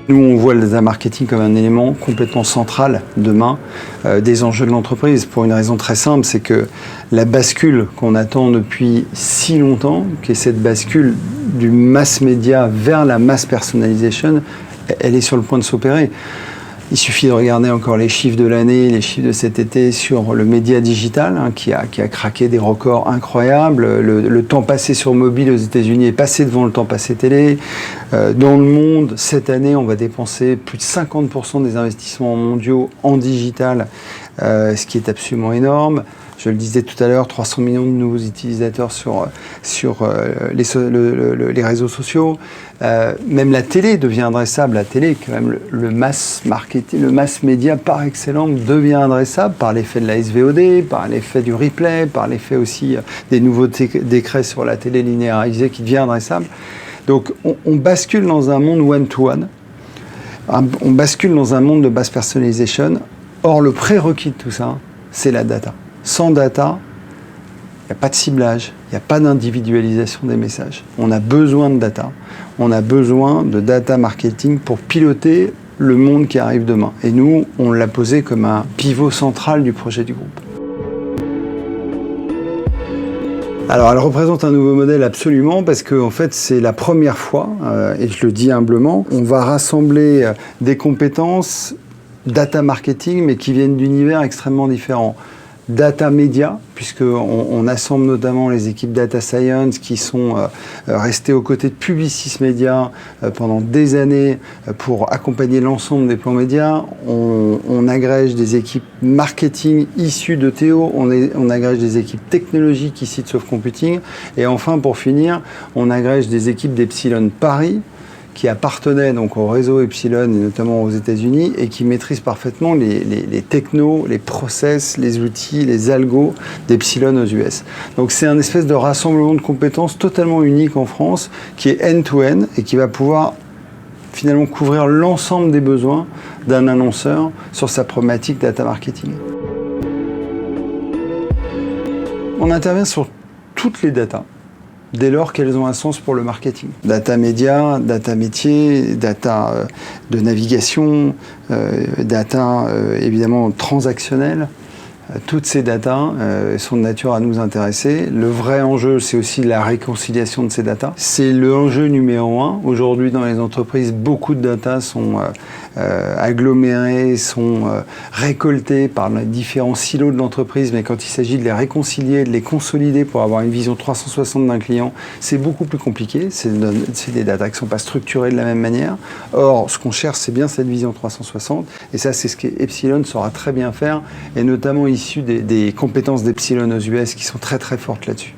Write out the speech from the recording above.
Nous, on voit le data marketing comme un élément complètement central demain des enjeux de l'entreprise, pour une raison très simple, c'est que la bascule qu'on attend depuis si longtemps, qui est cette bascule du mass média vers la mass personalization, elle est sur le point de s'opérer. Il suffit de regarder encore les chiffres de l'année, les chiffres de cet été sur le média digital, qui a craqué des records incroyables. Le temps passé sur mobile aux États-Unis est passé devant le temps passé télé. Dans le monde, cette année, on va dépenser plus de 50% des investissements mondiaux en digital, ce qui est absolument énorme. Je le disais tout à l'heure, 300 millions de nouveaux utilisateurs sur les réseaux sociaux. Même la télé devient adressable. La télé, quand même, le mass marketing, le mass média par excellence devient adressable par l'effet de la SVOD, par l'effet du replay, par l'effet aussi des nouveaux décrets sur la télé linéarisée qui devient adressable. Donc on bascule dans un monde one-to-one. On bascule dans un monde de mass personalization. Or, le prérequis de tout ça, c'est la data. Sans data, il n'y a pas de ciblage, il n'y a pas d'individualisation des messages. On a besoin de data. On a besoin de data marketing pour piloter le monde qui arrive demain. Et nous, on l'a posé comme un pivot central du projet du groupe. Alors, elle représente un nouveau modèle absolument parce que en fait, c'est la première fois, et je le dis humblement, on va rassembler des compétences data marketing, mais qui viennent d'univers extrêmement différents. Data média, puisqu'on assemble notamment les équipes data science qui sont restées aux côtés de Publicis Media pendant des années pour accompagner l'ensemble des plans médias. On agrège des équipes marketing issues de Théo, on agrège des équipes technologiques issues de Soft Computing, et enfin, pour finir, on agrège des équipes d'Epsilon Paris, qui appartenaient donc au réseau Epsilon, et notamment aux États-Unis, et qui maîtrisent parfaitement les technos, les process, les outils, les algos d'Epsilon aux US. Donc c'est un espèce de rassemblement de compétences totalement unique en France, qui est end-to-end et qui va pouvoir finalement couvrir l'ensemble des besoins d'un annonceur sur sa problématique data marketing. On intervient sur toutes les datas, dès lors qu'elles ont un sens pour le marketing. Data média, data métier, data de navigation, data évidemment transactionnelle. Toutes ces datas sont de nature à nous intéresser. Le vrai enjeu, c'est aussi la réconciliation de ces datas. C'est le enjeu numéro un. Aujourd'hui, dans les entreprises, beaucoup de datas sont agglomérées, sont récoltées par les différents silos de l'entreprise, mais quand il s'agit de les réconcilier, de les consolider pour avoir une vision 360 d'un client, c'est beaucoup plus compliqué. C'est des datas qui ne sont pas structurées de la même manière. Or, ce qu'on cherche, c'est bien cette vision 360, et ça, c'est ce qu'Epsilon saura très bien faire, et notamment issu des compétences d'Epsilon aux US qui sont très très fortes là-dessus.